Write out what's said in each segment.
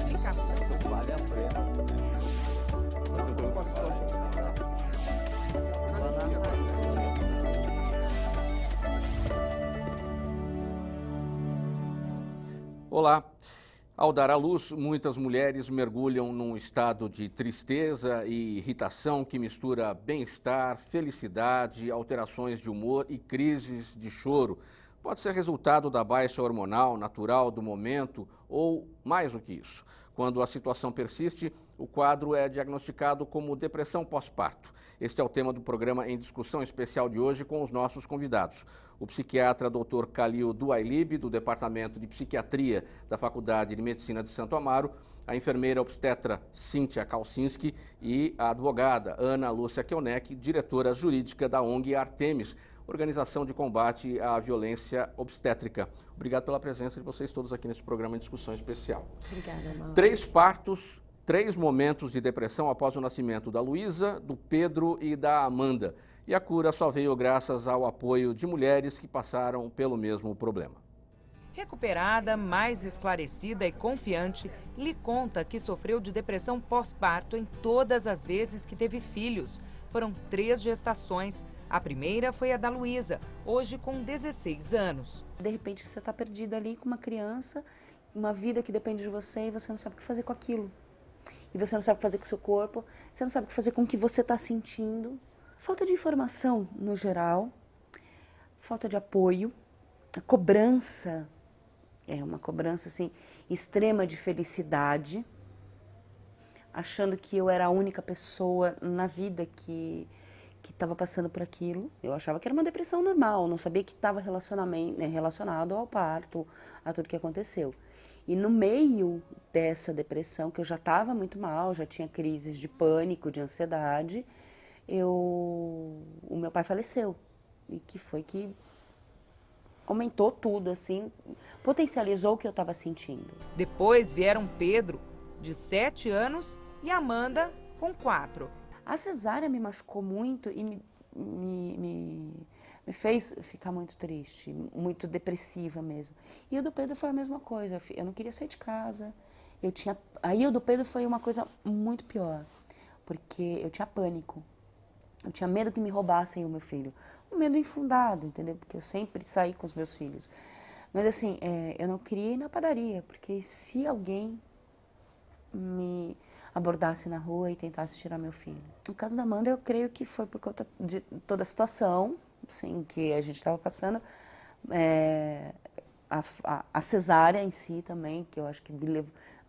explicação. Vale a pena, Olá. Ao dar à luz, muitas mulheres mergulham num estado de tristeza e irritação que mistura bem-estar, felicidade, alterações de humor e crises de choro. Pode ser resultado da baixa hormonal natural do momento ou mais do que isso. Quando a situação persiste, o quadro é diagnosticado como depressão pós-parto. Este é o tema do programa em discussão especial de hoje com os nossos convidados. O psiquiatra Dr. Khalil Duailib, do Departamento de Psiquiatria da Faculdade de Medicina de Santo Amaro, a enfermeira obstetra Cíntia Kalsinski e a advogada Ana Lúcia Kionek, diretora jurídica da ONG Artemis, Organização de Combate à Violência Obstétrica. Obrigado pela presença de vocês todos aqui nesse programa em discussão especial. Obrigada, Mauro. 3 partos, 3 momentos de depressão após o nascimento da Luísa, do Pedro e da Amanda. E a cura só veio graças ao apoio de mulheres que passaram pelo mesmo problema. Recuperada, mais esclarecida e confiante, lhe conta que sofreu de depressão pós-parto em todas as vezes que teve filhos. Foram 3 gestações. A primeira foi a da Luísa, hoje com 16 anos. De repente você está perdida ali com uma criança, uma vida que depende de você e você não sabe o que fazer com aquilo. E você não sabe o que fazer com o seu corpo, você não sabe o que fazer com o que você está sentindo. Falta de informação no geral, falta de apoio, a cobrança, é uma cobrança assim, extrema de felicidade, achando que eu era a única pessoa na vida que estava passando por aquilo. Eu achava que era uma depressão normal, não sabia que estava relacionado ao parto, a tudo que aconteceu. E no meio dessa depressão, que eu já estava muito mal, já tinha crises de pânico, de ansiedade, o meu pai faleceu. E que foi que aumentou tudo, assim, potencializou o que eu estava sentindo. Depois vieram Pedro, de 7 anos, e Amanda, com 4. A cesárea me machucou muito e me fez ficar muito triste, muito depressiva mesmo. E o do Pedro foi a mesma coisa, eu não queria sair de casa. Aí o do Pedro foi uma coisa muito pior, porque eu tinha pânico. Eu tinha medo que me roubassem o meu filho. Um medo infundado, entendeu? Porque eu sempre saí com os meus filhos. Mas assim, eu não queria ir na padaria, porque se alguém me abordasse na rua e tentasse tirar meu filho. No caso da Amanda, eu creio que foi por conta de toda a situação, assim, que a gente estava passando. A cesárea em si também, que eu acho que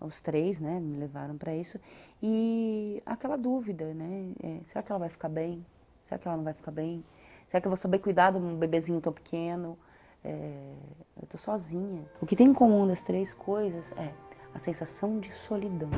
os 3, né, me levaram para isso. E aquela dúvida, né, será que ela vai ficar bem? Será que ela não vai ficar bem? Será que eu vou saber cuidar de um bebezinho tão pequeno? Eu tô sozinha. O que tem em comum das 3 coisas é a sensação de solidão.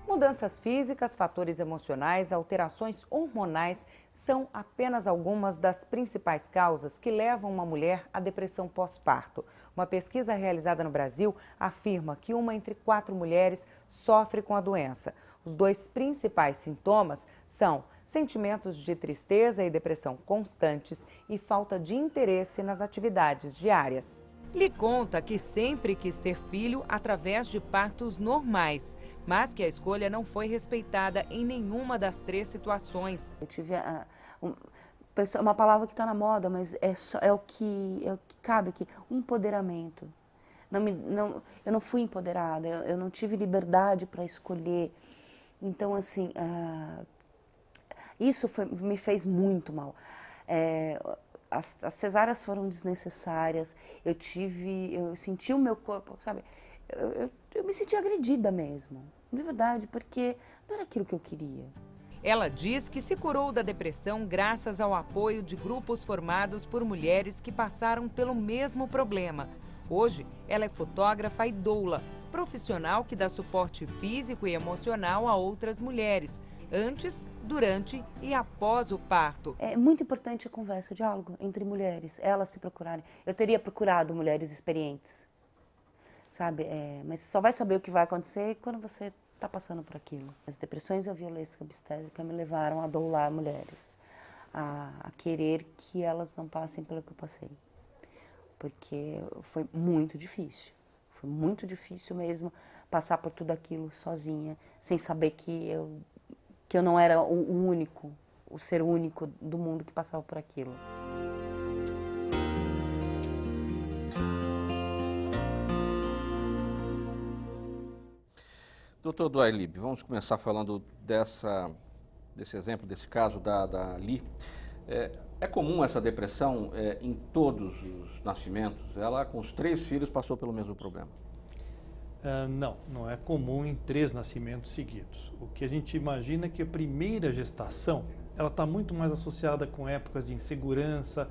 Mudanças físicas, fatores emocionais, alterações hormonais são apenas algumas das principais causas que levam uma mulher à depressão pós-parto. Uma pesquisa realizada no Brasil afirma que 1 entre 4 mulheres sofre com a doença. Os 2 principais sintomas são sentimentos de tristeza e depressão constantes e falta de interesse nas atividades diárias. Lhe conta que sempre quis ter filho através de partos normais, mas que a escolha não foi respeitada em nenhuma das 3 situações. Eu tive uma palavra que está na moda, mas é o que cabe aqui, o empoderamento. Eu não fui empoderada, eu não tive liberdade para escolher. Então, assim, isso me fez muito mal. As cesáreas foram desnecessárias, eu senti o meu corpo, sabe, eu me senti agredida mesmo, de verdade, porque não era aquilo que eu queria. Ela diz que se curou da depressão graças ao apoio de grupos formados por mulheres que passaram pelo mesmo problema. Hoje, ela é fotógrafa e doula, profissional que dá suporte físico e emocional a outras mulheres, antes, durante e após o parto. É muito importante a conversa, o diálogo entre mulheres, elas se procurarem. Eu teria procurado mulheres experientes, sabe? Mas só vai saber o que vai acontecer quando você está passando por aquilo. As depressões e a violência obstétrica me levaram a doular mulheres, a querer que elas não passem pelo que eu passei, porque foi muito difícil. Foi muito difícil mesmo passar por tudo aquilo sozinha, sem saber que eu não era o único, o ser único do mundo que passava por aquilo. Doutor Duailib, vamos começar falando desse exemplo, desse caso da Li. É comum essa depressão em todos os nascimentos? Ela, com os 3 filhos, passou pelo mesmo problema? Não é comum em 3 nascimentos seguidos. O que a gente imagina é que a primeira gestação, ela está muito mais associada com épocas de insegurança.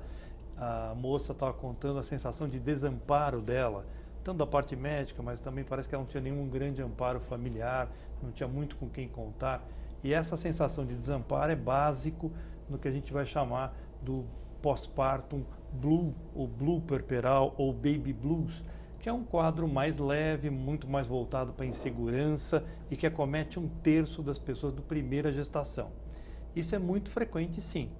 A moça estava contando a sensação de desamparo dela, tanto da parte médica, mas também parece que ela não tinha nenhum grande amparo familiar, não tinha muito com quem contar. E essa sensação de desamparo é básico no que a gente vai chamar do pós-partum blue, ou blue puerperal, ou baby blues, que é um quadro mais leve, muito mais voltado para a insegurança e que acomete 1/3 das pessoas do primeira gestação. Isso é muito frequente, sim.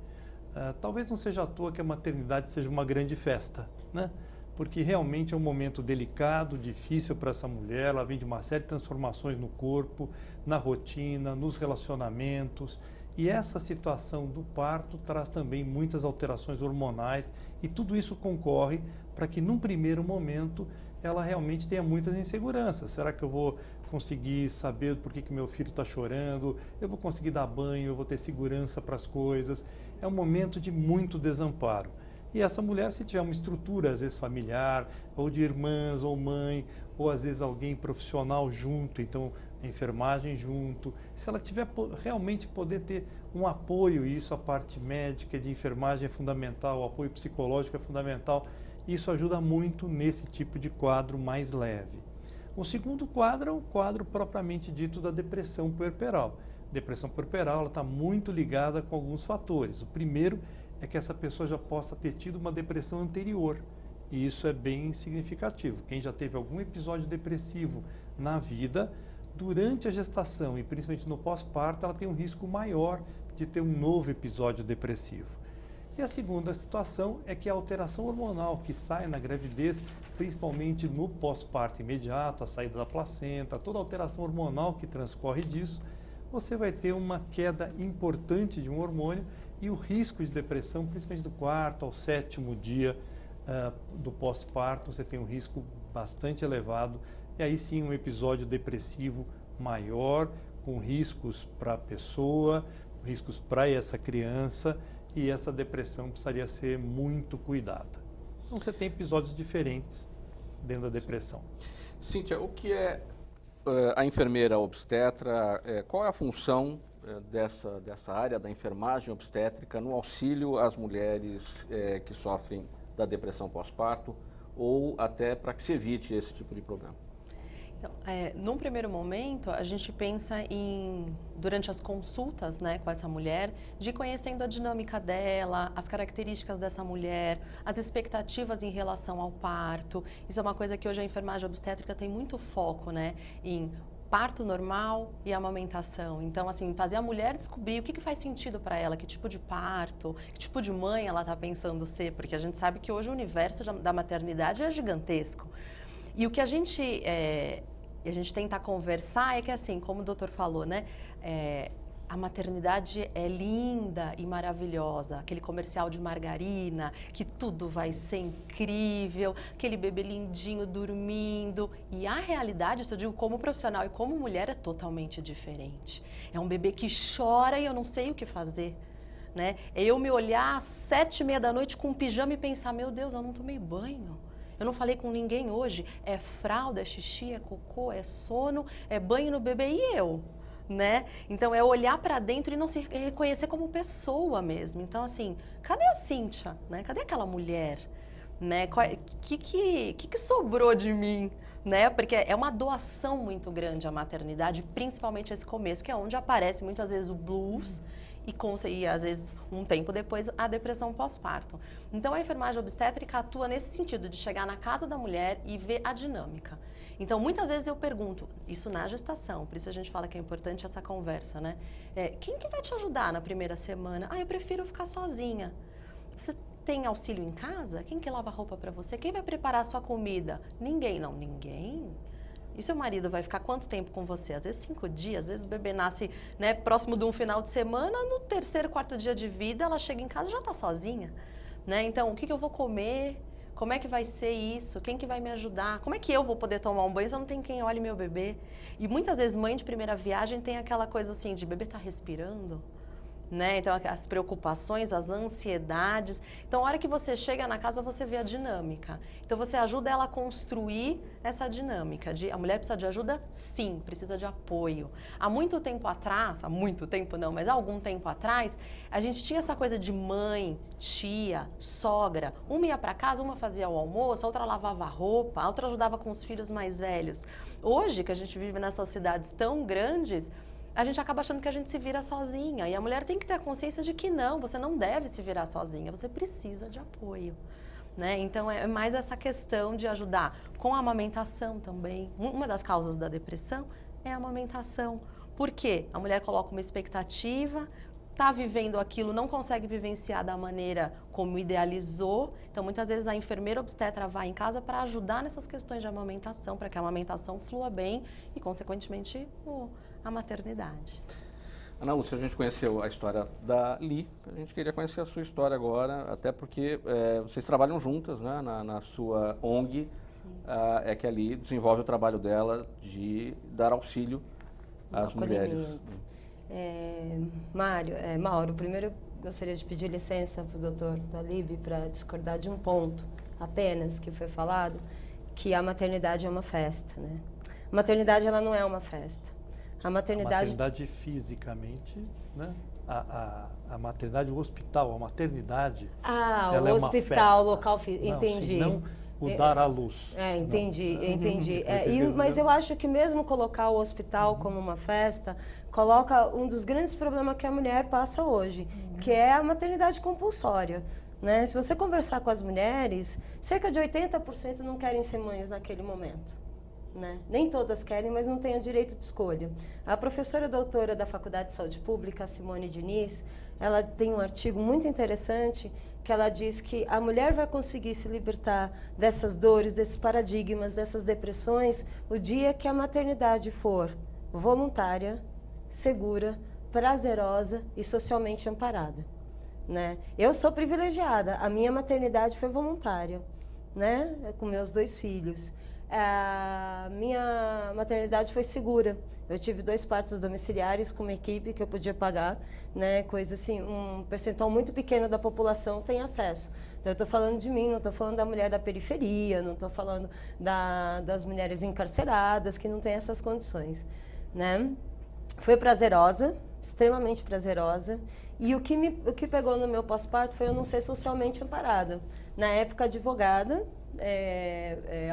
Talvez não seja à toa que a maternidade seja uma grande festa, né? Porque realmente é um momento delicado, difícil para essa mulher. Ela vem de uma série de transformações no corpo, na rotina, nos relacionamentos. E essa situação do parto traz também muitas alterações hormonais e tudo isso concorre para que, num primeiro momento, ela realmente tenha muitas inseguranças. Será que eu vou conseguir saber por que meu filho está chorando? Eu vou conseguir dar banho? Eu vou ter segurança para as coisas? É um momento de muito desamparo. E essa mulher, se tiver uma estrutura, às vezes familiar, ou de irmãs, ou mãe, ou às vezes alguém profissional junto, então a enfermagem junto, se ela tiver realmente poder ter um apoio, e isso a parte médica de enfermagem é fundamental, o apoio psicológico é fundamental, isso ajuda muito nesse tipo de quadro mais leve. O segundo quadro é o quadro propriamente dito da depressão puerperal. Depressão puerperal está muito ligada com alguns fatores. O primeiro é que essa pessoa já possa ter tido uma depressão anterior, e isso é bem significativo. Quem já teve algum episódio depressivo na vida, durante a gestação e principalmente no pós-parto, ela tem um risco maior de ter um novo episódio depressivo. E a segunda situação é que a alteração hormonal que sai na gravidez, principalmente no pós-parto imediato, a saída da placenta, toda a alteração hormonal que transcorre disso, você vai ter uma queda importante de um hormônio e o risco de depressão, principalmente do 4º ao 7º dia do pós-parto, você tem um risco bastante elevado. E aí sim, um episódio depressivo maior, com riscos para a pessoa, riscos para essa criança, e essa depressão precisaria ser muito cuidada. Então você tem episódios diferentes dentro da depressão. Cíntia, o que é a enfermeira obstetra? Qual é a função dessa área da enfermagem obstétrica no auxílio às mulheres que sofrem da depressão pós-parto, ou até para que se evite esse tipo de problema? Então, num primeiro momento, a gente pensa durante as consultas, né, com essa mulher, de ir conhecendo a dinâmica dela, as características dessa mulher, as expectativas em relação ao parto. Isso é uma coisa que hoje a enfermagem obstétrica tem muito foco, né, em parto normal e amamentação. Então, assim, fazer a mulher descobrir o que faz sentido para ela, que tipo de parto, que tipo de mãe ela está pensando ser, porque a gente sabe que hoje o universo da maternidade é gigantesco. E o que a gente tenta conversar é que, assim, como o doutor falou, né, a maternidade é linda e maravilhosa, aquele comercial de margarina, que tudo vai ser incrível, aquele bebê lindinho dormindo. E a realidade, isso eu digo como profissional e como mulher, é totalmente diferente. É um bebê que chora e eu não sei o que fazer, né? É eu me olhar às 7h30 da noite com um pijama e pensar, meu Deus, eu não tomei banho. Eu não falei com ninguém hoje. É fralda, é xixi, é cocô, é sono, é banho no bebê e eu, né? Então é olhar para dentro e não se reconhecer como pessoa mesmo. Então, assim, cadê a Cíntia, né? Cadê aquela mulher, né? Que sobrou de mim, né? Porque é uma doação muito grande a maternidade, principalmente esse começo, que é onde aparece muitas vezes o blues e às vezes um tempo depois a depressão pós-parto. Então a enfermagem obstétrica atua nesse sentido de chegar na casa da mulher e ver a dinâmica. Então muitas vezes eu pergunto, isso na gestação, por isso a gente fala que é importante essa conversa, né? Quem que vai te ajudar na primeira semana? Eu prefiro ficar sozinha. Você tem auxílio em casa? Quem que lava a roupa para você? Quem vai preparar a sua comida? Ninguém, não, ninguém. E seu marido vai ficar quanto tempo com você? Às vezes 5 dias, às vezes o bebê nasce, né, próximo de um final de semana, no 3º, 4º dia de vida, ela chega em casa e já está sozinha, né? Então, o que eu vou comer? Como é que vai ser isso? Quem que vai me ajudar? Como é que eu vou poder tomar um banho se eu não tenho quem olhe meu bebê? E muitas vezes mãe de primeira viagem tem aquela coisa assim de bebê tá respirando, né? Então as preocupações, as ansiedades. Então a hora que você chega na casa você vê a dinâmica. Então você ajuda ela a construir essa dinâmica de a mulher precisa de ajuda? Sim, precisa de apoio. Há muito tempo atrás, há muito tempo não, mas há algum tempo atrás, a gente tinha essa coisa de mãe, tia, sogra. Uma ia para casa, uma fazia o almoço, a outra lavava a roupa, a outra ajudava com os filhos mais velhos. Hoje, que a gente vive nessas cidades tão grandes, a gente acaba achando que a gente se vira sozinha. E a mulher tem que ter a consciência de que não, você não deve se virar sozinha, você precisa de apoio. Né? Então, é mais essa questão de ajudar com a amamentação também. Uma das causas da depressão é a amamentação. Por quê? A mulher coloca uma expectativa, está vivendo aquilo, não consegue vivenciar da maneira como idealizou. Então, muitas vezes, a enfermeira obstetra vai em casa para ajudar nessas questões de amamentação, para que a amamentação flua bem e, consequentemente, a maternidade. Ana Lúcia, a gente conheceu a história da Li, a gente queria conhecer a sua história agora, até porque vocês trabalham juntas, né, na sua ONG, é que a Li desenvolve o trabalho dela de dar auxílio às mulheres. Mauro, primeiro eu gostaria de pedir licença para o doutor Talib para discordar de um ponto apenas que foi falado, que a maternidade é uma festa, né? A maternidade, ela não é uma festa. A maternidade fisicamente, né? A maternidade, o hospital, a maternidade. O hospital, o local físico. Entendi. Não o dar à luz. Entendi. Mas eu acho que mesmo colocar o hospital como uma festa, coloca um dos grandes problemas que a mulher passa hoje, que é a maternidade compulsória. Né? Se você conversar com as mulheres, cerca de 80% não querem ser mães naquele momento. Né? Nem todas querem, mas não têm o direito de escolha. A professora doutora da Faculdade de Saúde Pública, Simone Diniz, ela tem um artigo muito interessante que ela diz que a mulher vai conseguir se libertar dessas dores, desses paradigmas, dessas depressões, o dia que a maternidade for voluntária, segura, prazerosa e socialmente amparada. Né? Eu sou privilegiada, a minha maternidade foi voluntária, né? Com meus 2 filhos. A minha maternidade foi segura. Eu tive 2 partos domiciliares com uma equipe que eu podia pagar, né? Coisa assim, um percentual muito pequeno da população tem acesso. Então, eu estou falando de mim, não estou falando da mulher da periferia, não estou falando das mulheres encarceradas que não têm essas condições, né? Foi prazerosa, extremamente prazerosa. E o que pegou no meu pós-parto foi eu não ser socialmente amparada. Na época, advogada,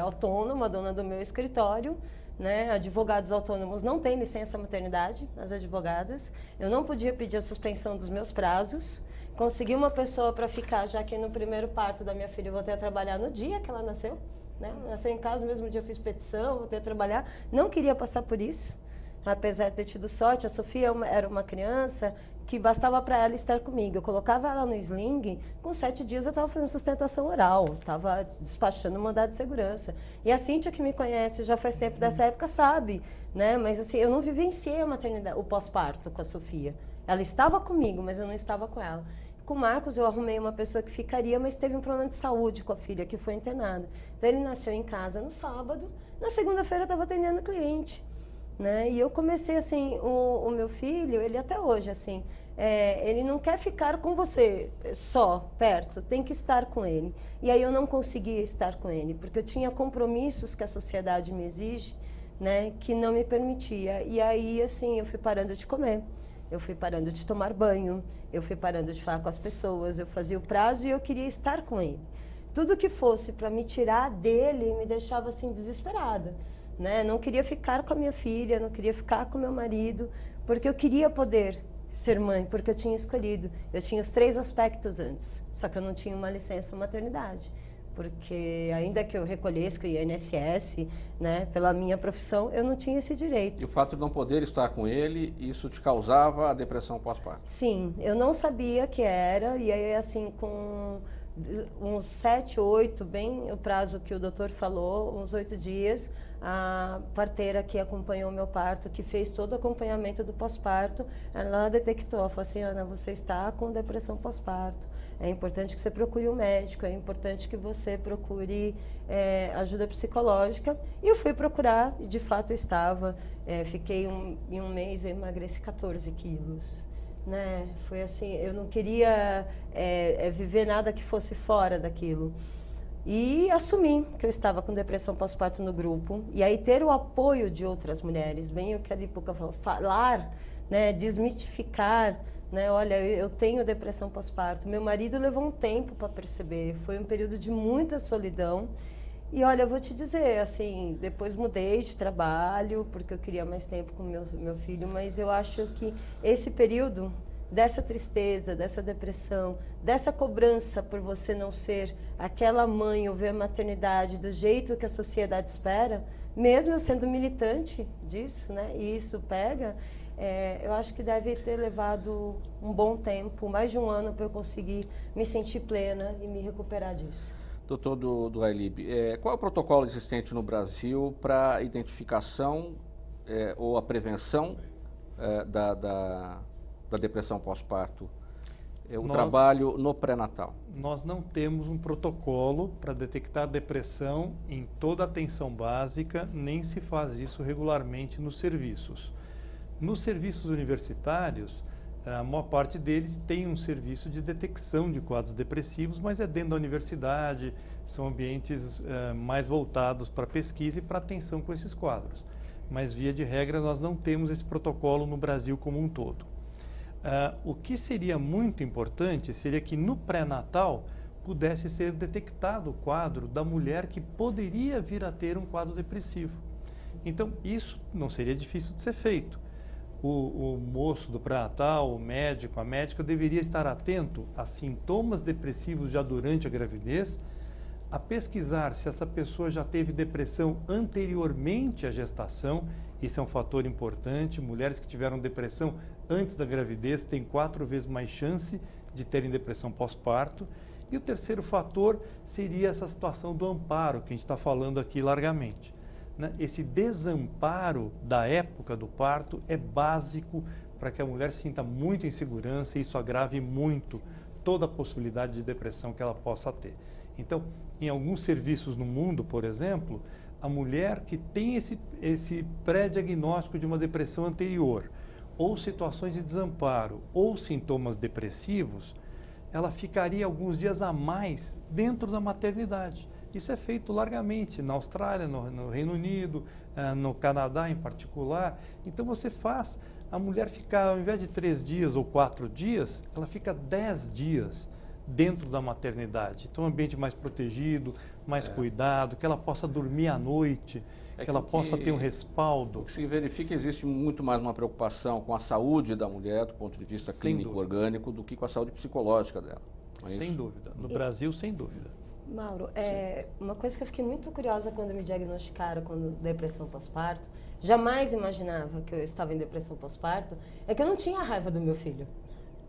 autônoma, dona do meu escritório, né? Advogados autônomos não têm licença maternidade, as advogadas. Eu não podia pedir a suspensão dos meus prazos. Consegui uma pessoa para ficar, já que no primeiro parto da minha filha eu voltei a trabalhar no dia que ela nasceu. Né? Nasceu em casa, no mesmo dia eu fiz petição, voltei a trabalhar. Não queria passar por isso, apesar de ter tido sorte. A Sofia era uma criança que bastava para ela estar comigo. Eu colocava ela no sling, com 7 dias eu estava fazendo sustentação oral, estava despachando mandado de segurança. E a Cíntia, que me conhece já faz tempo dessa época, sabe, né? Mas assim, eu não vivenciei a maternidade, o pós-parto com a Sofia. Ela estava comigo, mas eu não estava com ela. Com o Marcos, eu arrumei uma pessoa que ficaria, mas teve um problema de saúde com a filha, que foi internada. Então, ele nasceu em casa no sábado, na segunda-feira eu estava atendendo cliente. Né? E eu comecei assim, o meu filho, ele até hoje, assim, ele não quer ficar com você só, perto, tem que estar com ele. E aí eu não conseguia estar com ele, porque eu tinha compromissos que a sociedade me exige, né, que não me permitia. E aí, assim, eu fui parando de comer, eu fui parando de tomar banho, eu fui parando de falar com as pessoas, eu fazia o prazo e eu queria estar com ele. Tudo que fosse para me tirar dele me deixava, assim, desesperada. Né? Não queria ficar com a minha filha, não queria ficar com meu marido, porque eu queria poder ser mãe, porque eu tinha escolhido. Eu tinha os 3 aspectos antes, só que eu não tinha uma licença maternidade, porque ainda que eu recolhesse o INSS, né, pela minha profissão, eu não tinha esse direito. E o fato de não poder estar com ele, isso te causava a depressão pós-parto? Sim, eu não sabia que era, e aí assim, uns 7, 8, bem o prazo que o doutor falou, uns 8 dias, a parteira que acompanhou o meu parto, que fez todo o acompanhamento do pós-parto, ela detectou, falou assim, Ana, você está com depressão pós-parto, é importante que você procure um médico, é importante que você procure ajuda psicológica. E eu fui procurar, e de fato eu estava, fiquei em um mês, eu emagreci 14 quilos. Né? Foi assim, eu não queria viver nada que fosse fora daquilo. E assumi que eu estava com depressão pós-parto no grupo. E aí ter o apoio de outras mulheres, bem o que a Lipuca falou, falar, né, desmitificar, né, olha, eu tenho depressão pós-parto. Meu marido levou um tempo para perceber, foi um período de muita solidão. E olha, eu vou te dizer, assim, depois mudei de trabalho, porque eu queria mais tempo com meu filho, mas eu acho que esse período dessa tristeza, dessa depressão, dessa cobrança por você não ser aquela mãe ou ver a maternidade do jeito que a sociedade espera, mesmo eu sendo militante disso, né, e isso pega, eu acho que deve ter levado um bom tempo, mais de um ano, para eu conseguir me sentir plena e me recuperar disso. Doutor do Ailib, qual é o protocolo existente no Brasil para a identificação ou a prevenção da depressão pós-parto? O trabalho no pré-natal. Nós não temos um protocolo para detectar depressão em toda a atenção básica, nem se faz isso regularmente nos serviços. Nos serviços universitários, a maior parte deles tem um serviço de detecção de quadros depressivos, mas é dentro da universidade, são ambientes mais voltados para pesquisa e para atenção com esses quadros. Mas, via de regra, nós não temos esse protocolo no Brasil como um todo. O que seria muito importante seria que no pré-natal pudesse ser detectado o quadro da mulher que poderia vir a ter um quadro depressivo. Então, isso não seria difícil de ser feito. O moço do pré-natal, o médico, a médica deveria estar atento a sintomas depressivos já durante a gravidez, a pesquisar se essa pessoa já teve depressão anteriormente à gestação. Isso é um fator importante. Mulheres que tiveram depressão antes da gravidez têm 4 vezes mais chance de terem depressão pós-parto. E o terceiro fator seria essa situação do amparo, que a gente está falando aqui largamente. Esse desamparo da época do parto é básico para que a mulher sinta muita insegurança e isso agrave muito toda a possibilidade de depressão que ela possa ter. Então, em alguns serviços no mundo, por exemplo, a mulher que tem esse pré-diagnóstico de uma depressão anterior, ou situações de desamparo, ou sintomas depressivos, ela ficaria alguns dias a mais dentro da maternidade. Isso é feito largamente na Austrália, no Reino Unido, no Canadá em particular. Então você faz a mulher ficar, ao invés de 3 dias ou 4 dias, ela fica 10 dias dentro da maternidade. Então um ambiente mais protegido, mais cuidado, que ela possa dormir à noite, que ela possa ter um respaldo. O que se verifica, existe muito mais uma preocupação com a saúde da mulher, do ponto de vista clínico, orgânico, do que com a saúde psicológica dela. Sem dúvida. No Brasil, sem dúvida. Mauro, uma coisa que eu fiquei muito curiosa quando me diagnosticaram com depressão pós-parto, jamais imaginava que eu estava em depressão pós-parto, é que eu não tinha raiva do meu filho.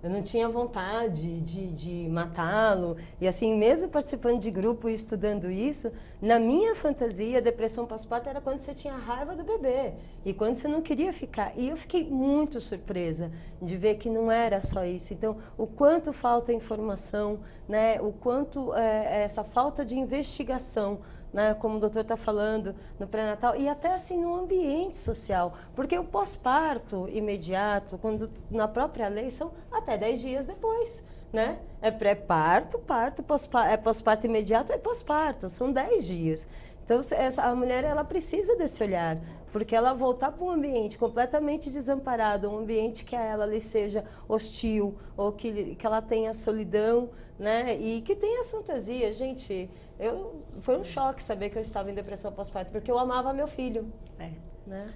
Eu não tinha vontade de matá-lo. E assim, mesmo participando de grupo e estudando isso, na minha fantasia, a depressão pós-parto era quando você tinha raiva do bebê. E quando você não queria ficar. E eu fiquei muito surpresa de ver que não era só isso. Então, o quanto falta informação, né? O quanto essa falta de investigação, né, como o doutor está falando, no pré-natal, e até assim no ambiente social, porque o pós-parto imediato, quando na própria lei, são até 10 dias depois, né? É pré-parto, parto, pós-parto imediato, é pós-parto, são 10 dias. Então, a mulher, ela precisa desse olhar, porque ela voltar para um ambiente completamente desamparado, um ambiente que a ela lhe seja hostil, ou que ela tenha solidão, né? E que tenha fantasia. Gente, foi um choque saber que eu estava em depressão pós-parto, porque eu amava meu filho. Né?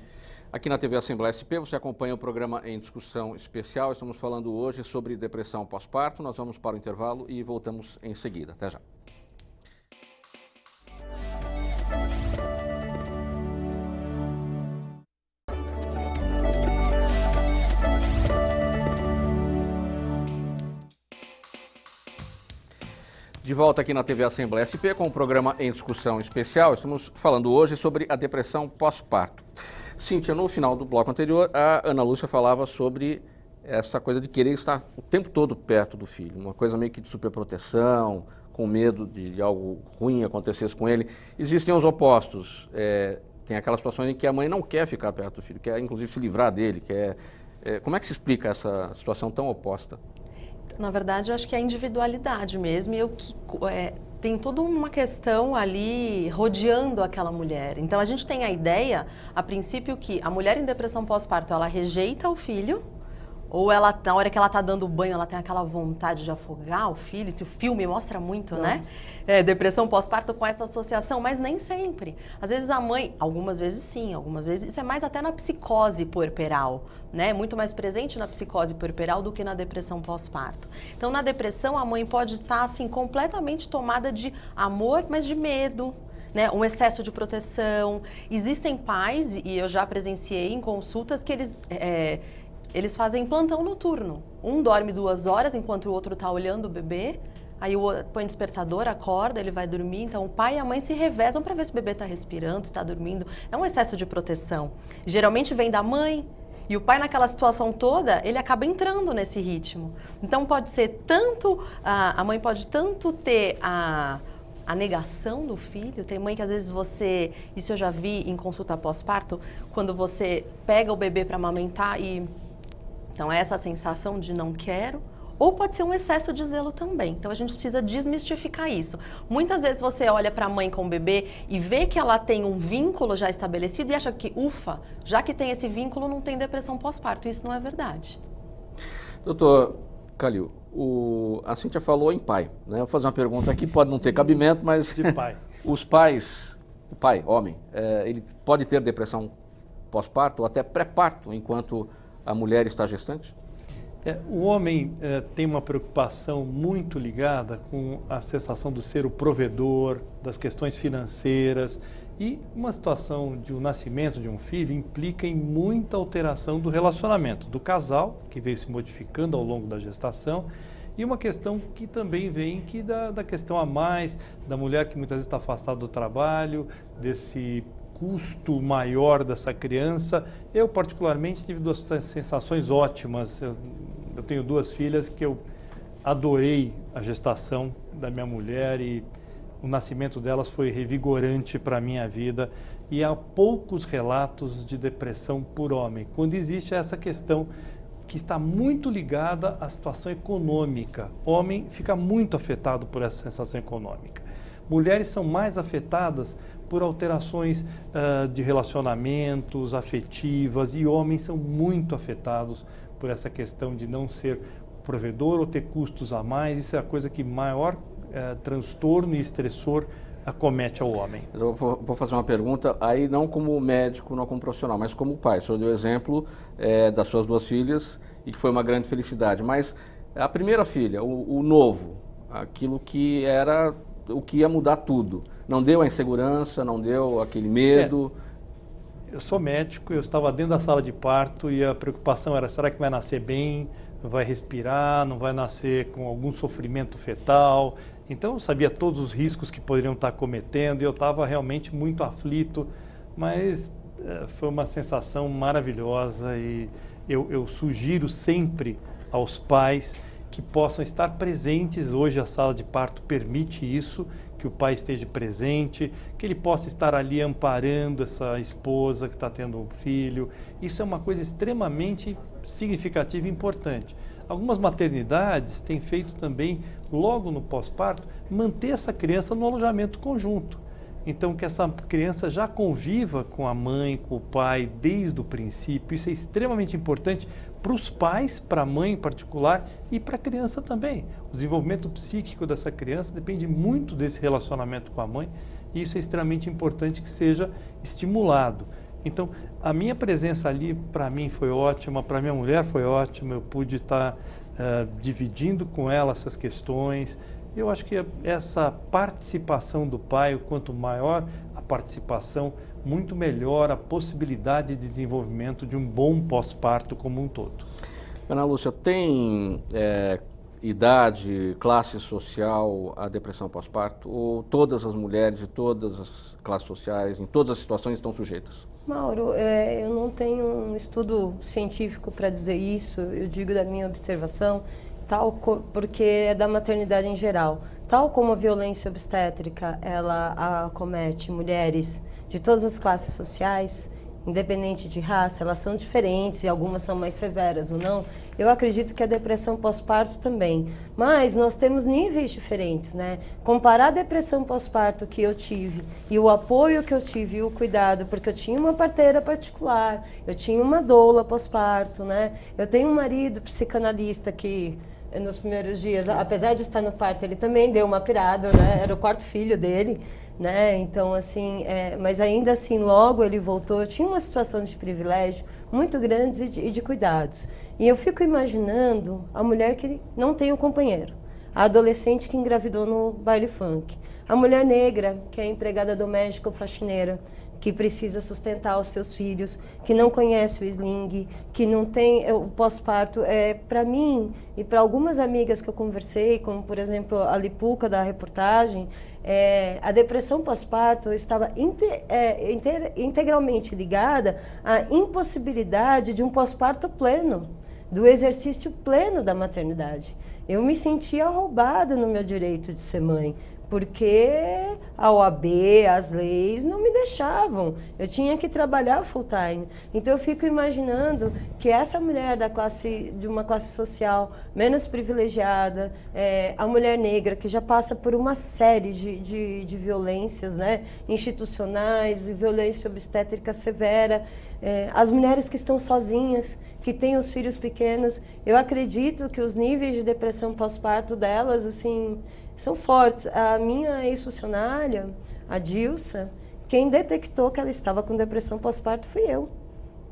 Aqui na TV Assembleia SP, você acompanha o programa em discussão especial. Estamos falando hoje sobre depressão pós-parto. Nós vamos para o intervalo e voltamos em seguida. Até já. De volta aqui na TV Assembleia SP com o programa Em Discussão Especial. Estamos falando hoje sobre a depressão pós-parto. Cíntia, no final do bloco anterior, a Ana Lúcia falava sobre essa coisa de querer estar o tempo todo perto do filho, uma coisa meio que de superproteção, com medo de algo ruim acontecesse com ele. Existem os opostos, tem aquelas situações em que a mãe não quer ficar perto do filho, quer inclusive se livrar dele, como é que se explica essa situação tão oposta? Na verdade, eu acho que é a individualidade mesmo, e tem toda uma questão ali rodeando aquela mulher. Então, a gente tem a ideia, a princípio, que a mulher em depressão pós-parto, ela rejeita o filho, ou ela, na hora que ela está dando banho, ela tem aquela vontade de afogar o filho. Esse filme mostra muito, né? Depressão pós-parto com essa associação, mas nem sempre. Às vezes a mãe, algumas vezes sim, algumas vezes... Isso é mais até na psicose puerperal, né? Muito mais presente na psicose puerperal do que na depressão pós-parto. Então, na depressão, a mãe pode estar, assim, completamente tomada de amor, mas de medo, né? Um excesso de proteção. Existem pais, e eu já presenciei em consultas, que eles fazem plantão noturno. Um dorme 2 horas enquanto o outro está olhando o bebê, aí o outro põe despertador, acorda, ele vai dormir. Então o pai e a mãe se revezam para ver se o bebê está respirando, se está dormindo. É um excesso de proteção. Geralmente vem da mãe, e o pai naquela situação toda, ele acaba entrando nesse ritmo. Então pode ser tanto, a mãe pode tanto ter a negação do filho. Tem mãe que às vezes isso eu já vi em consulta pós-parto, quando você pega o bebê para amamentar e... Então, essa sensação de não quero, ou pode ser um excesso de zelo também. Então, a gente precisa desmistificar isso. Muitas vezes você olha para a mãe com o bebê e vê que ela tem um vínculo já estabelecido e acha que, ufa, já que tem esse vínculo, não tem depressão pós-parto. Isso não é verdade. Doutor Calil, a Cíntia falou em pai, né? Vou fazer uma pergunta aqui, pode não ter cabimento, mas... De pai. Os pais, o pai, homem, ele pode ter depressão pós-parto ou até pré-parto, enquanto a mulher está gestante? O homem tem uma preocupação muito ligada com a sensação de ser o provedor, das questões financeiras, e uma situação de um nascimento de um filho implica em muita alteração do relacionamento do casal, que veio se modificando ao longo da gestação, e uma questão que também vem da questão a mais, da mulher que muitas vezes está afastada do trabalho, desse custo maior dessa criança. Eu, particularmente, tive 2 sensações ótimas. Eu tenho 2 filhas que eu adorei a gestação da minha mulher, e o nascimento delas foi revigorante para a minha vida. E há poucos relatos de depressão por homem, quando existe essa questão que está muito ligada à situação econômica. O homem fica muito afetado por essa sensação econômica. Mulheres são mais afetadas por alterações de relacionamentos, afetivas, e homens são muito afetados por essa questão de não ser provedor ou ter custos a mais. Isso é a coisa que maior transtorno e estressor acomete ao homem. Eu vou fazer uma pergunta, aí não como médico, não como profissional, mas como pai. O senhor deu o exemplo das suas 2 filhas e que foi uma grande felicidade. Mas a primeira filha, o novo, aquilo que era o que ia mudar tudo, não deu a insegurança, não deu aquele medo? Eu sou médico, eu estava dentro da sala de parto e a preocupação era: será que vai nascer bem, vai respirar, não vai nascer com algum sofrimento fetal? Então eu sabia todos os riscos que poderiam estar cometendo e eu estava realmente muito aflito, mas foi uma sensação maravilhosa, e eu sugiro sempre aos pais que possam estar presentes. Hoje a sala de parto permite isso, que o pai esteja presente, que ele possa estar ali amparando essa esposa que está tendo um filho. Isso é uma coisa extremamente significativa e importante. Algumas maternidades têm feito também, logo no pós-parto, manter essa criança no alojamento conjunto. Então, que essa criança já conviva com a mãe, com o pai, desde o princípio. Isso é extremamente importante para os pais, para a mãe em particular e para a criança também. O desenvolvimento psíquico dessa criança depende muito desse relacionamento com a mãe, e isso é extremamente importante que seja estimulado. Então, a minha presença ali, para mim, foi ótima, para minha mulher foi ótima. Eu pude estar dividindo com ela essas questões. Eu acho que essa participação do pai, quanto maior a participação, muito melhor a possibilidade de desenvolvimento de um bom pós-parto como um todo. Ana Lúcia, tem idade, classe social, a depressão pós-parto? Ou todas as mulheres de todas as classes sociais, em todas as situações, estão sujeitas? Mauro, eu não tenho um estudo científico para dizer isso, eu digo da minha observação, porque é da maternidade em geral. Tal como a violência obstétrica, ela acomete mulheres de todas as classes sociais, independente de raça, elas são diferentes e algumas são mais severas ou não. Eu acredito que a depressão pós-parto também. Mas nós temos níveis diferentes, né? Comparar a depressão pós-parto que eu tive e o apoio que eu tive e o cuidado, porque eu tinha uma parteira particular, eu tinha uma doula pós-parto, né? Eu tenho um marido psicanalista que nos primeiros dias, apesar de estar no parto, ele também deu uma pirada, né? Era o quarto filho dele, né? Então, assim, mas ainda assim, logo ele voltou. Eu tinha uma situação de privilégio muito grande e de cuidados. E eu fico imaginando a mulher que não tem um companheiro, a adolescente que engravidou no baile funk, a mulher negra que é empregada doméstica ou faxineira, que precisa sustentar os seus filhos, que não conhece o sling, que não tem o pós-parto. Para mim e para algumas amigas que eu conversei, como por exemplo a Lipuca da reportagem, a depressão pós-parto estava integralmente ligada à impossibilidade de um pós-parto pleno, do exercício pleno da maternidade. Eu me sentia roubada no meu direito de ser mãe, porque a OAB, as leis não me deixavam. Eu tinha que trabalhar full time. Então eu fico imaginando que essa mulher de uma classe social menos privilegiada, a mulher negra que já passa por uma série de violências, né, institucionais, violência obstétrica severa, as mulheres que estão sozinhas, que têm os filhos pequenos, eu acredito que os níveis de depressão pós-parto delas, assim, são fortes. A minha ex-funcionária, a Dilsa, quem detectou que ela estava com depressão pós-parto fui eu.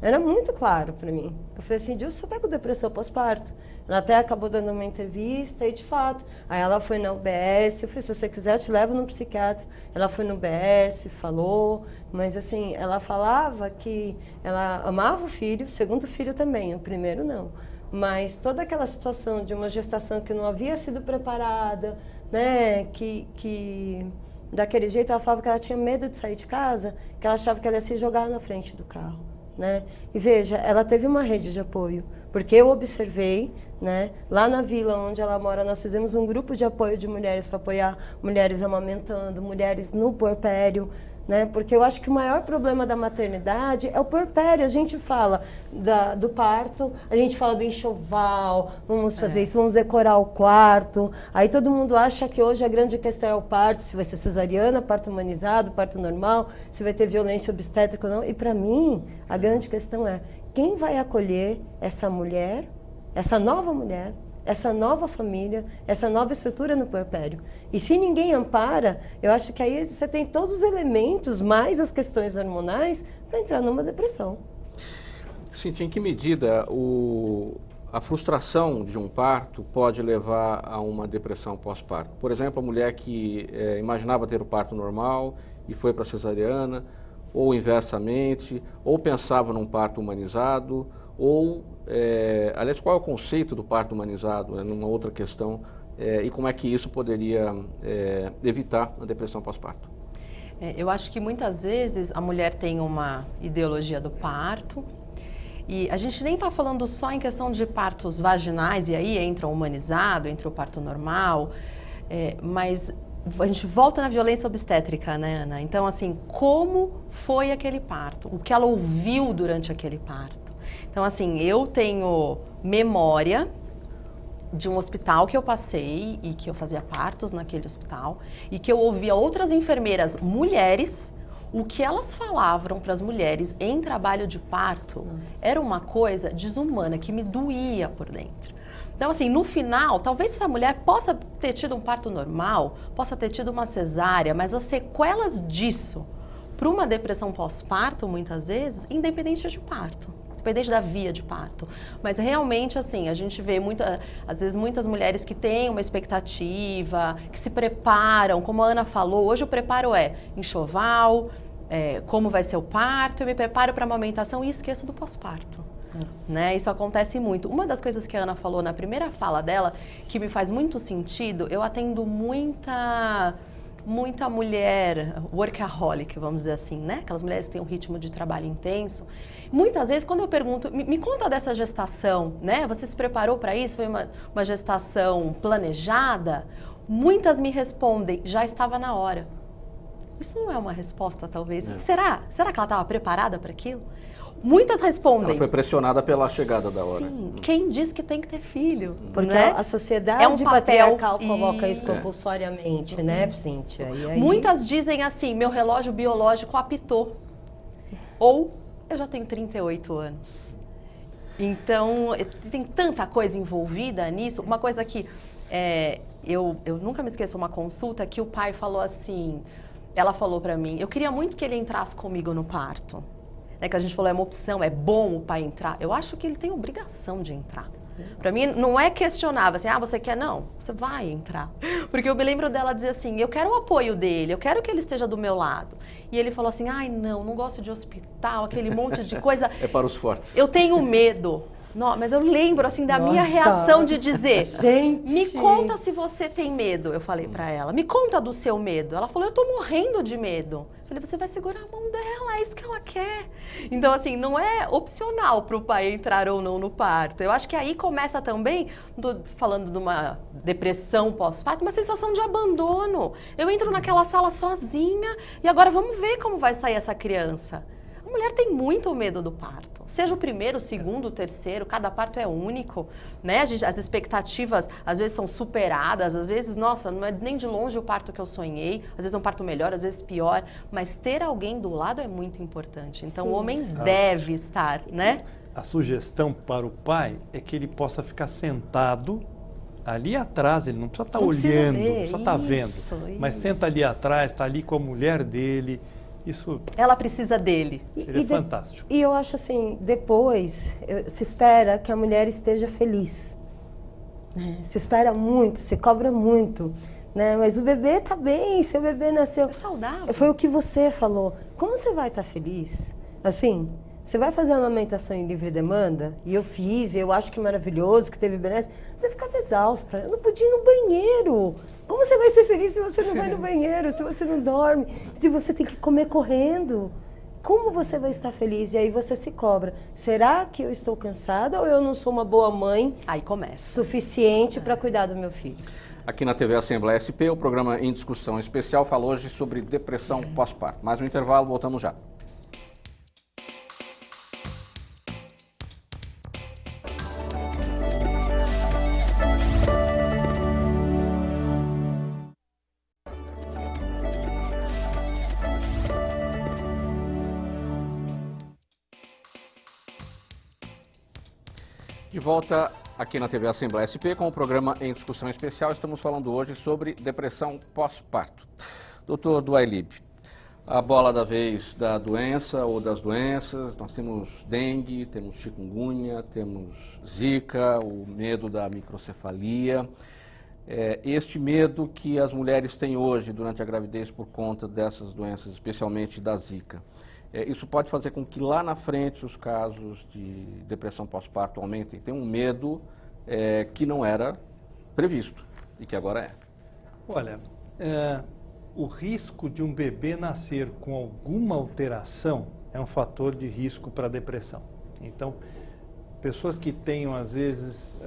Era muito claro para mim. Eu falei assim, Dilsa, você está com depressão pós-parto? Ela até acabou dando uma entrevista e, de fato, aí ela foi na UBS, eu falei, se você quiser, eu te levo no psiquiatra. Ela foi no UBS, falou, mas assim, ela falava que ela amava o filho, o segundo filho também, o primeiro não. Mas toda aquela situação de uma gestação que não havia sido preparada, né, que daquele jeito ela falava que ela tinha medo de sair de casa, que ela achava que ela ia se jogar na frente do carro, né? E veja, ela teve uma rede de apoio, porque eu observei, né, lá na vila onde ela mora, nós fizemos um grupo de apoio de mulheres para apoiar mulheres amamentando, mulheres no puerpério, né? Porque eu acho que o maior problema da maternidade é o puerpério. A gente fala do parto, a gente fala do enxoval, vamos fazer isso, vamos decorar o quarto. Aí todo mundo acha que hoje a grande questão é o parto, se vai ser cesariana, parto humanizado, parto normal, se vai ter violência obstétrica ou não. E para mim, a grande questão é quem vai acolher essa mulher, essa nova mulher, essa nova família, essa nova estrutura no puerpério. E se ninguém ampara, eu acho que aí você tem todos os elementos, mais as questões hormonais, para entrar numa depressão. Cíntia, em que medida a frustração de um parto pode levar a uma depressão pós-parto? Por exemplo, a mulher que imaginava ter o parto normal e foi para a cesariana, ou inversamente, ou pensava num parto humanizado, ou, aliás, qual é o conceito do parto humanizado, numa outra questão, e como é que isso poderia evitar a depressão pós-parto? Eu acho que muitas vezes a mulher tem uma ideologia do parto, e a gente nem está falando só em questão de partos vaginais, e aí entra o humanizado, entra o parto normal, mas a gente volta na violência obstétrica, né, Ana? Então, assim, como foi aquele parto? O que ela ouviu durante aquele parto? Então, assim, eu tenho memória de um hospital que eu passei e que eu fazia partos naquele hospital e que eu ouvia outras enfermeiras mulheres, o que elas falavam para as mulheres em trabalho de parto era uma coisa desumana, que me doía por dentro. Então, assim, no final, talvez essa mulher possa ter tido um parto normal, possa ter tido uma cesárea, mas as sequelas disso para uma depressão pós-parto, muitas vezes, independente de parto. Independente da via de parto. Mas realmente, assim, a gente vê às vezes muitas mulheres que têm uma expectativa, que se preparam, como a Ana falou, hoje o preparo é enxoval, como vai ser o parto, eu me preparo para a amamentação e esqueço do pós-parto. Né? Isso acontece muito. Uma das coisas que a Ana falou na primeira fala dela, que me faz muito sentido, eu atendo muita mulher workaholic, vamos dizer assim, né? Aquelas mulheres que têm um ritmo de trabalho intenso. Muitas vezes, quando eu pergunto, me conta dessa gestação, né? Você se preparou para isso? Foi uma gestação planejada? Muitas me respondem, já estava na hora. Isso não é uma resposta, talvez. Será que ela estava preparada para aquilo? Muitas respondem. Ela foi pressionada pela chegada da hora. Sim, quem diz que tem que ter filho? Porque né? a sociedade é um papel patriarcal coloca isso compulsoriamente, né, Cíntia? E aí... Muitas dizem assim, meu relógio biológico apitou. Ou, eu já tenho 38 anos. Então, tem tanta coisa envolvida nisso. Uma coisa que eu nunca me esqueço, uma consulta que o pai falou assim, ela falou pra mim, eu queria muito que ele entrasse comigo no parto. Que a gente falou, é uma opção, é bom o pai entrar. Eu acho que ele tem obrigação de entrar. Para mim, não é questionável, assim, você quer? Não, você vai entrar. Porque eu me lembro dela dizer assim, eu quero o apoio dele, eu quero que ele esteja do meu lado. E ele falou assim, não gosto de hospital, aquele monte de coisa. É para os fortes. Eu tenho medo. Não, mas eu lembro, assim, da minha reação de dizer, gente, me conta se você tem medo, eu falei pra ela. Me conta do seu medo. Ela falou, eu tô morrendo de medo. Eu falei, você vai segurar a mão dela, é isso que ela quer. Então, assim, não é opcional pro pai entrar ou não no parto. Eu acho que aí começa também, falando de uma depressão pós-parto, uma sensação de abandono. Eu entro naquela sala sozinha e agora vamos ver como vai sair essa criança. A mulher tem muito medo do parto. Seja o primeiro, o segundo, o terceiro, cada parto é único, né? As expectativas às vezes são superadas, às vezes, nossa, não é nem de longe o parto que eu sonhei, às vezes é um parto melhor, às vezes pior, mas ter alguém do lado é muito importante. Então o homem deve estar, né? A sugestão para o pai é que ele possa ficar sentado ali atrás, ele não precisa estar olhando, não precisa estar vendo, mas senta ali atrás, está ali com a mulher dele. Isso ela precisa dele. Seria fantástico. E eu acho assim, depois se espera que a mulher esteja feliz. Se espera muito, se cobra muito. Né? Mas o bebê está bem, seu bebê nasceu. É saudável. Foi o que você falou. Como você vai estar feliz? Assim, você vai fazer a amamentação em livre demanda? E eu fiz, eu acho que é maravilhoso, que teve benesse. Você ficava exausta. Eu não podia ir no banheiro. Como você vai ser feliz se você não vai no banheiro, se você não dorme, se você tem que comer correndo? Como você vai estar feliz? E aí você se cobra. Será que eu estou cansada ou eu não sou uma boa mãe aí começa. Suficiente para cuidar do meu filho? Aqui na TV Assembleia SP, o programa Em Discussão Especial fala hoje sobre depressão pós-parto. Mais um intervalo, voltamos já. De volta aqui na TV Assembleia SP com o programa Em Discussão Especial. Estamos falando hoje sobre depressão pós-parto. Doutor Duailib, a bola da vez da doença ou das doenças, nós temos dengue, temos chikungunya, temos zika, o medo da microcefalia. Este medo que as mulheres têm hoje durante a gravidez por conta dessas doenças, especialmente da zika. Isso pode fazer com que lá na frente os casos de depressão pós-parto aumentem. Tem um medo que não era previsto e que agora é. Olha, o risco de um bebê nascer com alguma alteração é um fator de risco para a depressão. Então, pessoas que tenham, às vezes,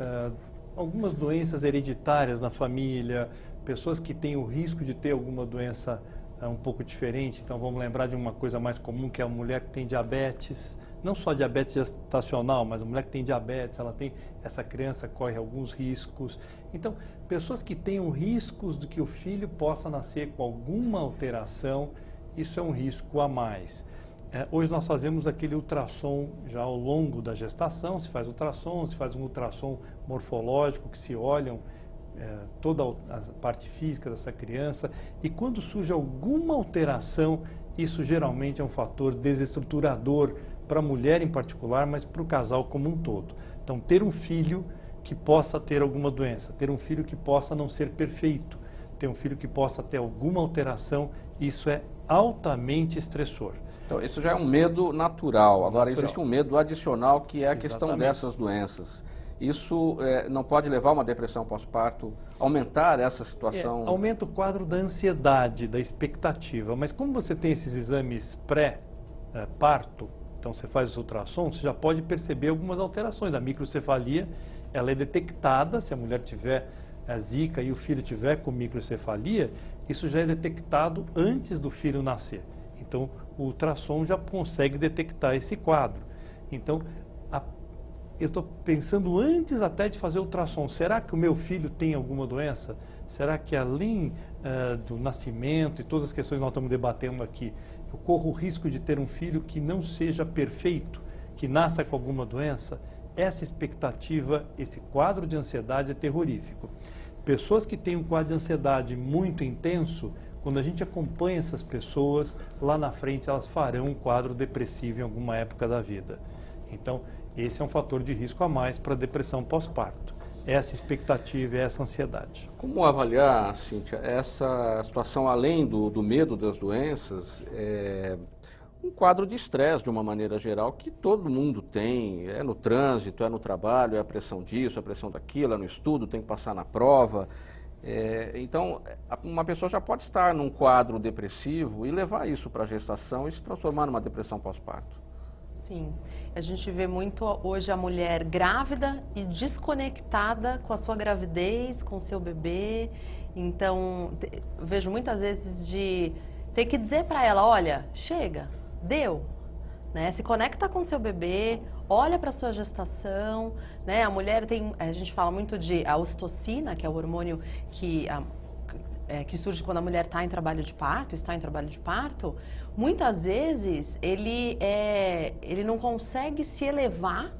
algumas doenças hereditárias na família, pessoas que têm o risco de ter alguma doença um pouco diferente. Então vamos lembrar de uma coisa mais comum, que é a mulher que tem diabetes, não só diabetes gestacional, mas a mulher que tem diabetes, essa criança corre alguns riscos. Então, pessoas que tenham riscos de que o filho possa nascer com alguma alteração, isso é um risco a mais. Hoje nós fazemos aquele ultrassom já ao longo da gestação, se faz um ultrassom morfológico, que se olham toda a parte física dessa criança, e quando surge alguma alteração, isso geralmente é um fator desestruturador para a mulher em particular, mas para o casal como um todo. Então, ter um filho que possa ter alguma doença, ter um filho que possa não ser perfeito, ter um filho que possa ter alguma alteração, isso é altamente estressor. Então, isso já é um medo natural. Agora, existe um medo adicional, que é a questão Exatamente. dessas doenças. Isso não pode levar a uma depressão pós-parto, aumentar essa situação? Aumenta o quadro da ansiedade, da expectativa. Mas como você tem esses exames pré-parto, então você faz o ultrassom, você já pode perceber algumas alterações. A microcefalia, ela é detectada, se a mulher tiver a zika e o filho tiver com microcefalia, isso já é detectado antes do filho nascer. Então, o ultrassom já consegue detectar esse quadro. Então, eu estou pensando antes até de fazer o ultrassom, será que o meu filho tem alguma doença? Será que além do nascimento e todas as questões que nós estamos debatendo aqui, eu corro o risco de ter um filho que não seja perfeito, que nasça com alguma doença? Essa expectativa, esse quadro de ansiedade é terrorífico. Pessoas que têm um quadro de ansiedade muito intenso, quando a gente acompanha essas pessoas, lá na frente elas farão um quadro depressivo em alguma época da vida. Então, esse é um fator de risco a mais para a depressão pós-parto. Essa expectativa e essa ansiedade. Como avaliar, Cíntia, essa situação, além do medo das doenças, um quadro de estresse, de uma maneira geral, que todo mundo tem, é no trânsito, é no trabalho, é a pressão disso, a pressão daquilo, é no estudo, tem que passar na prova. Então, uma pessoa já pode estar num quadro depressivo e levar isso para a gestação e se transformar numa depressão pós-parto. Sim, a gente vê muito hoje a mulher grávida e desconectada com a sua gravidez, com o seu bebê. Então, vejo muitas vezes de ter que dizer para ela, olha, chega, deu, né? Se conecta com o seu bebê, olha para a sua gestação, né? A mulher tem, a gente fala muito de a ocitocina, que é o hormônio que surge quando a mulher está em trabalho de parto, muitas vezes ele não consegue se elevar,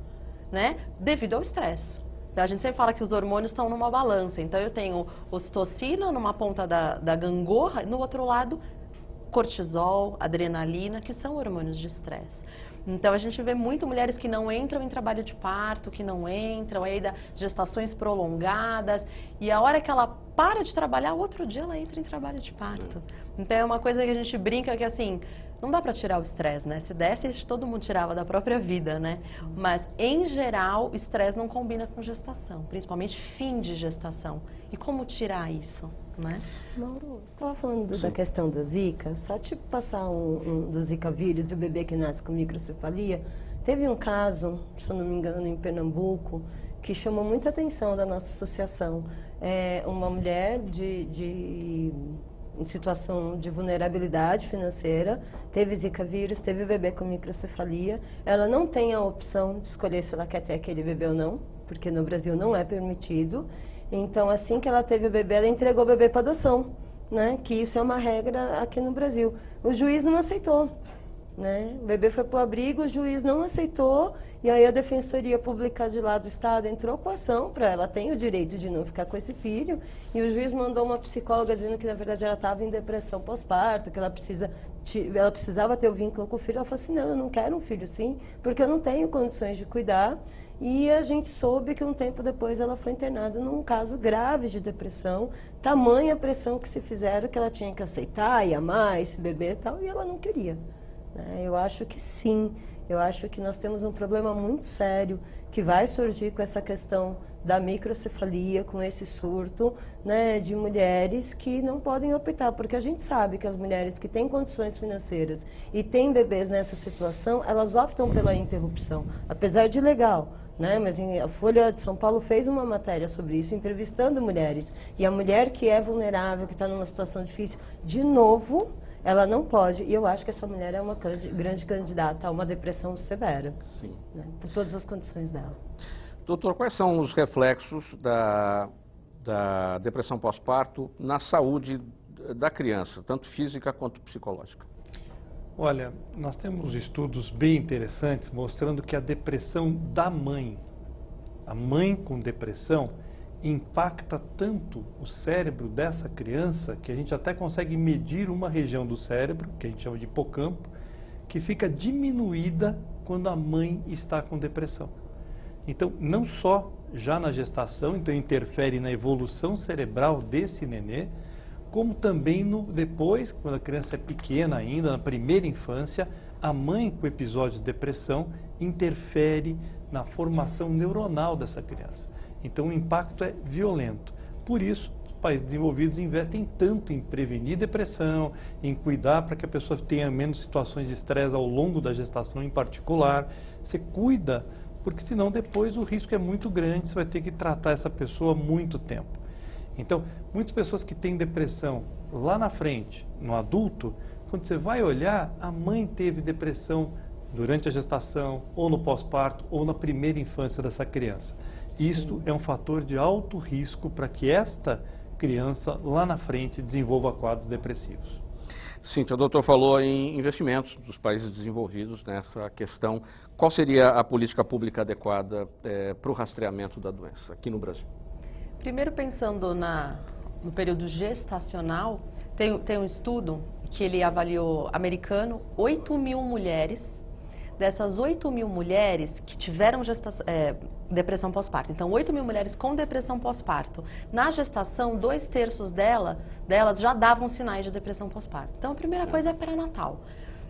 né, devido ao estresse. Então, a gente sempre fala que os hormônios estão numa balança. Então, eu tenho ocitocina numa ponta da gangorra, no outro lado, cortisol, adrenalina, que são hormônios de estresse. Então, a gente vê muito mulheres que não entram em trabalho de parto, que não entram, aí dá gestações prolongadas, e a hora que ela para de trabalhar, outro dia ela entra em trabalho de parto. Então, é uma coisa que a gente brinca que, assim, não dá para tirar o estresse, né? Se desse, todo mundo tirava da própria vida, né? Mas, em geral, o estresse não combina com gestação, principalmente fim de gestação. E como tirar isso, né? Mauro, você estava falando da questão da zika, só te passar do zika vírus e o bebê que nasce com microcefalia. Teve um caso, se eu não me engano, em Pernambuco, que chamou muita atenção da nossa associação. Uma mulher em situação de vulnerabilidade financeira, teve zika vírus, teve bebê com microcefalia. Ela não tem a opção de escolher se ela quer ter aquele bebê ou não, porque no Brasil não é permitido. Então, assim que ela teve o bebê, ela entregou o bebê para adoção, né? Que isso é uma regra aqui no Brasil. O juiz não aceitou, né? O bebê foi para o abrigo, o juiz não aceitou, e aí a Defensoria Pública de lá do Estado entrou com a ação para ela tem o direito de não ficar com esse filho, e o juiz mandou uma psicóloga dizendo que, na verdade, ela estava em depressão pós-parto, que ela precisava ter o vínculo com o filho. Ela falou assim, não, eu não quero um filho assim, porque eu não tenho condições de cuidar. E a gente soube que um tempo depois ela foi internada num caso grave de depressão, tamanha pressão que se fizeram que ela tinha que aceitar e amar esse bebê e tal, e ela não queria. Eu acho que sim, eu acho que nós temos um problema muito sério que vai surgir com essa questão da microcefalia, com esse surto, né, de mulheres que não podem optar, porque a gente sabe que as mulheres que têm condições financeiras e têm bebês nessa situação, elas optam pela interrupção, apesar de legal. Mas a Folha de São Paulo fez uma matéria sobre isso, entrevistando mulheres. E a mulher que é vulnerável, que está numa situação difícil, de novo, ela não pode. E eu acho que essa mulher é uma grande candidata a uma depressão severa. Sim. Por todas as condições dela. Doutor, quais são os reflexos da depressão pós-parto na saúde da criança, tanto física quanto psicológica? Olha, nós temos estudos bem interessantes mostrando que a depressão da mãe, a mãe com depressão, impacta tanto o cérebro dessa criança que a gente até consegue medir uma região do cérebro, que a gente chama de hipocampo, que fica diminuída quando a mãe está com depressão. Então, não só já na gestação, então interfere na evolução cerebral desse nenê, como também depois, quando a criança é pequena ainda, na primeira infância, a mãe com episódio de depressão interfere na formação neuronal dessa criança. Então o impacto é violento. Por isso, os países desenvolvidos investem tanto em prevenir depressão, em cuidar para que a pessoa tenha menos situações de estresse ao longo da gestação em particular. Você cuida, porque senão depois o risco é muito grande, você vai ter que tratar essa pessoa há muito tempo. Então, muitas pessoas que têm depressão lá na frente, no adulto, quando você vai olhar, a mãe teve depressão durante a gestação, ou no pós-parto, ou na primeira infância dessa criança. Isto é um fator de alto risco para que esta criança lá na frente desenvolva quadros depressivos. Cíntia, o doutor falou em investimentos dos países desenvolvidos nessa questão. Qual seria a política pública adequada para o rastreamento da doença aqui no Brasil? Primeiro, pensando no período gestacional, tem um estudo que ele avaliou, americano, 8.000 mulheres. Dessas 8.000 mulheres que tiveram depressão pós-parto, então 8.000 mulheres com depressão pós-parto, na gestação, 2/3 delas já davam sinais de depressão pós-parto. Então a primeira coisa é pré-natal.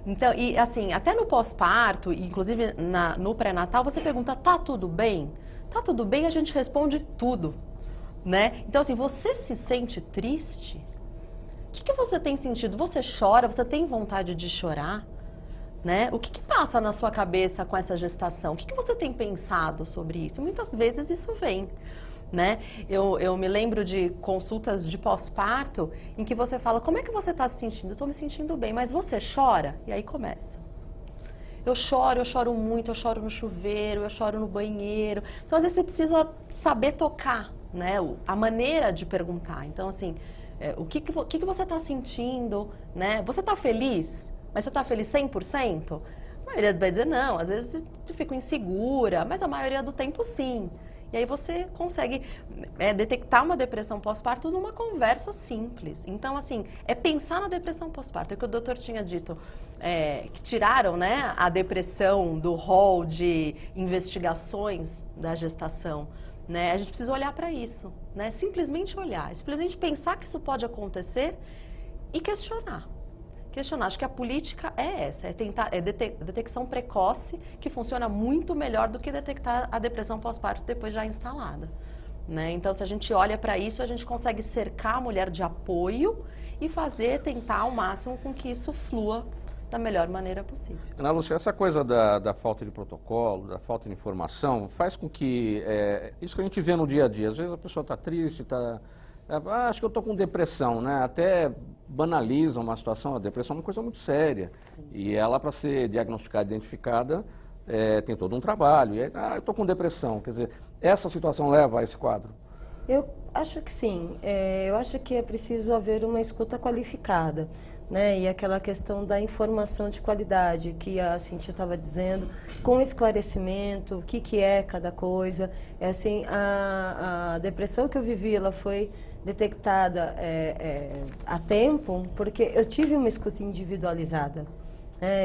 Então, e assim, até no pós-parto, inclusive no pré-natal, você pergunta, tá tudo bem? Tá tudo bem, a gente responde tudo, né? Então assim, você se sente triste? O que você tem sentido? Você chora? Você tem vontade de chorar? Né? O que passa na sua cabeça com essa gestação? O que você tem pensado sobre isso? Muitas vezes isso vem, né? Eu me lembro de consultas de pós-parto em que você fala, como é que você está se sentindo? Eu estou me sentindo bem, mas você chora? E aí começa. Eu choro muito, eu choro no chuveiro, eu choro no banheiro. Então, às vezes, você precisa saber tocar, né? A maneira de perguntar. Então, assim, o que você está sentindo, né? Você está feliz? Mas você está feliz 100%? A maioria vai dizer não, às vezes eu fico insegura, mas a maioria do tempo sim. E aí você consegue detectar uma depressão pós-parto numa conversa simples. Então, assim, é pensar na depressão pós-parto. É o que o doutor tinha dito, que tiraram, né, a depressão do rol de investigações da gestação. Né? A gente precisa olhar para isso, né? Simplesmente olhar, simplesmente pensar que isso pode acontecer e questionar. Acho que a política é essa, detecção precoce, que funciona muito melhor do que detectar a depressão pós-parto depois já instalada. Né? Então, se a gente olha para isso, a gente consegue cercar a mulher de apoio e tentar ao máximo com que isso flua da melhor maneira possível. Ana Lúcia, essa coisa da falta de protocolo, da falta de informação, faz com que, isso que a gente vê no dia a dia, às vezes a pessoa está triste, acho que eu estou com depressão, né? Até banalizam uma situação, a depressão é uma coisa muito séria. Sim. E ela, para ser diagnosticada, identificada, tem todo um trabalho. E aí, eu estou com depressão, quer dizer, essa situação leva a esse quadro? Eu acho que sim. Eu acho que é preciso haver uma escuta qualificada, né? E aquela questão da informação de qualidade que a Cíntia estava dizendo, com esclarecimento, o que é cada coisa. Assim, a depressão que eu vivi, ela foi detectada a tempo, porque eu tive uma escuta individualizada.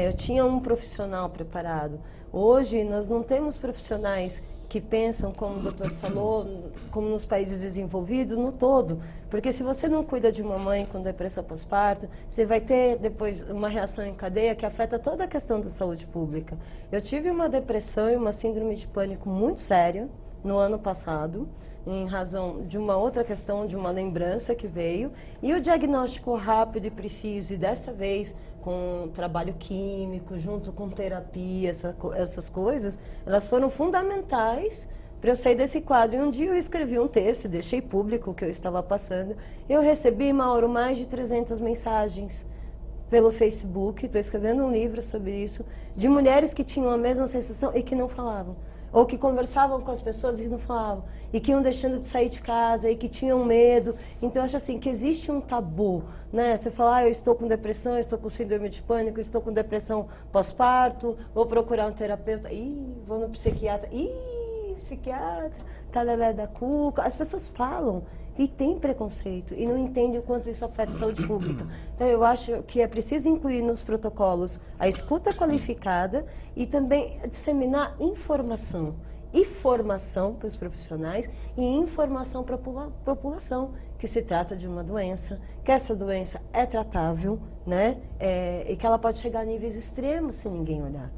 Eu tinha um profissional preparado. Hoje, nós não temos profissionais que pensam, como o doutor falou, como nos países desenvolvidos, no todo. Porque se você não cuida de uma mãe com depressão pós-parto, você vai ter depois uma reação em cadeia que afeta toda a questão da saúde pública. Eu tive uma depressão e uma síndrome de pânico muito séria no ano passado, em razão de uma outra questão, de uma lembrança que veio, e o diagnóstico rápido e preciso, e dessa vez com trabalho químico, junto com terapia, essas coisas, elas foram fundamentais para eu sair desse quadro. E um dia eu escrevi um texto, deixei público o que eu estava passando, eu recebi, Mauro, mais de 300 mensagens pelo Facebook, estou escrevendo um livro sobre isso, de mulheres que tinham a mesma sensação e que não falavam. Ou que conversavam com as pessoas e que não falavam, e que iam deixando de sair de casa, e que tinham medo. Então, eu acho assim, que existe um tabu, né? Você fala, eu estou com depressão, eu estou com síndrome de pânico, eu estou com depressão pós-parto, vou procurar um terapeuta, vou no psiquiatra, psiquiatra, talalé da cuca. As pessoas falam e têm preconceito e não entendem o quanto isso afeta a saúde pública. Então, eu acho que é preciso incluir nos protocolos a escuta qualificada e também disseminar informação e formação para os profissionais e informação para a população, que se trata de uma doença, que essa doença é tratável, né? E que ela pode chegar a níveis extremos se ninguém olhar.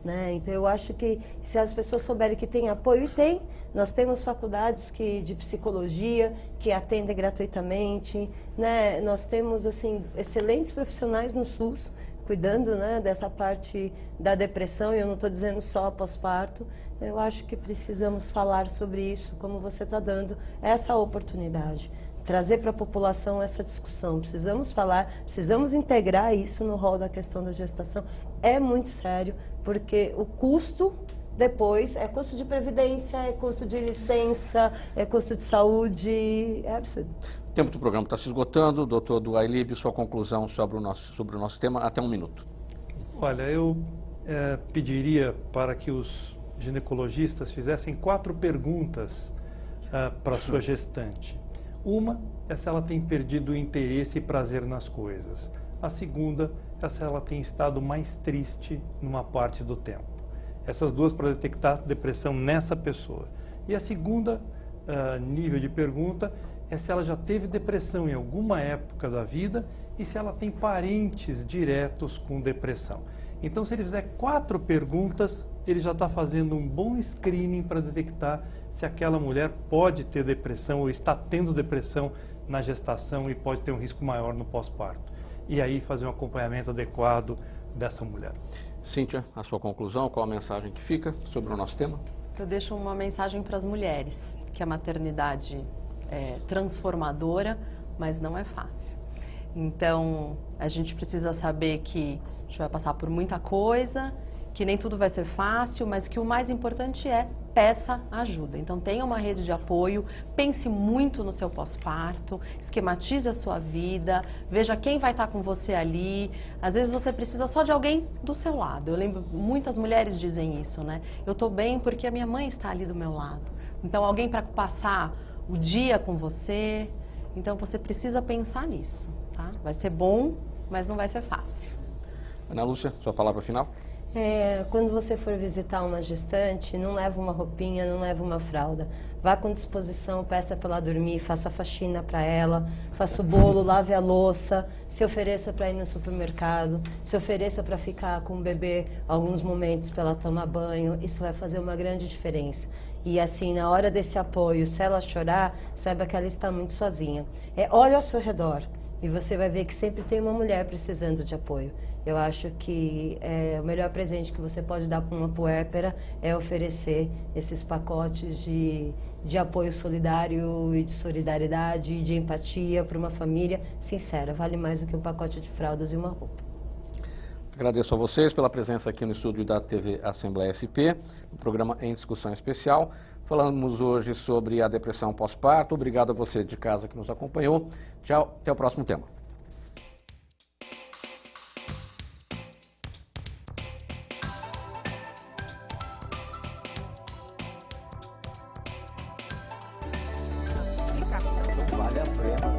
Né? Então, eu acho que se as pessoas souberem que tem apoio, e tem, nós temos faculdades de psicologia que atendem gratuitamente, né? Nós temos assim, excelentes profissionais no SUS, cuidando, né, dessa parte da depressão, e eu não estou dizendo só pós-parto. Eu acho que precisamos falar sobre isso, como você está dando essa oportunidade. Trazer para a população essa discussão. Precisamos falar, precisamos integrar isso no rol da questão da gestação. É muito sério, porque o custo depois é custo de previdência, é custo de licença, é custo de saúde, é absurdo. O tempo do programa está se esgotando. Doutor Duailib, sua conclusão sobre o nosso tema, até 1 minuto. Olha, eu pediria para que os ginecologistas fizessem 4 perguntas para a sua gestante. Uma é se ela tem perdido o interesse e prazer nas coisas. A segunda é se ela tem estado mais triste numa parte do tempo. Essas duas para detectar depressão nessa pessoa. E a segunda nível de pergunta é se ela já teve depressão em alguma época da vida e se ela tem parentes diretos com depressão. Então, se ele fizer 4 perguntas, ele já está fazendo um bom screening para detectar se aquela mulher pode ter depressão ou está tendo depressão na gestação e pode ter um risco maior no pós-parto. E aí fazer um acompanhamento adequado dessa mulher. Cíntia, a sua conclusão, qual a mensagem que fica sobre o nosso tema? Eu deixo uma mensagem para as mulheres, que a maternidade é transformadora, mas não é fácil. Então, a gente precisa saber que a gente vai passar por muita coisa, que nem tudo vai ser fácil, mas que o mais importante é peça ajuda. Então, tenha uma rede de apoio, pense muito no seu pós-parto, esquematize a sua vida, veja quem vai estar com você ali. Às vezes você precisa só de alguém do seu lado. Eu lembro, muitas mulheres dizem isso, né? Eu estou bem porque a minha mãe está ali do meu lado. Então, alguém para passar o dia com você. Então, você precisa pensar nisso, tá? Vai ser bom, mas não vai ser fácil. Ana Lúcia, sua palavra final? Quando você for visitar uma gestante, não leva uma roupinha, não leva uma fralda. Vá com disposição, peça para ela dormir, faça faxina para ela, faça o bolo, lave a louça, se ofereça para ir no supermercado, se ofereça para ficar com o bebê alguns momentos para ela tomar banho. Isso vai fazer uma grande diferença. E assim, na hora desse apoio, se ela chorar, saiba que ela está muito sozinha. Olhe ao seu redor e você vai ver que sempre tem uma mulher precisando de apoio. Eu acho que o melhor presente que você pode dar para uma puérpera é oferecer esses pacotes de apoio solidário e de solidariedade e de empatia para uma família sincera. Vale mais do que um pacote de fraldas e uma roupa. Agradeço a vocês pela presença aqui no estúdio da TV Assembleia SP, no programa Em Discussão Especial. Falamos hoje sobre a depressão pós-parto. Obrigado a você de casa que nos acompanhou. Tchau, até o próximo tema. Vale a pena.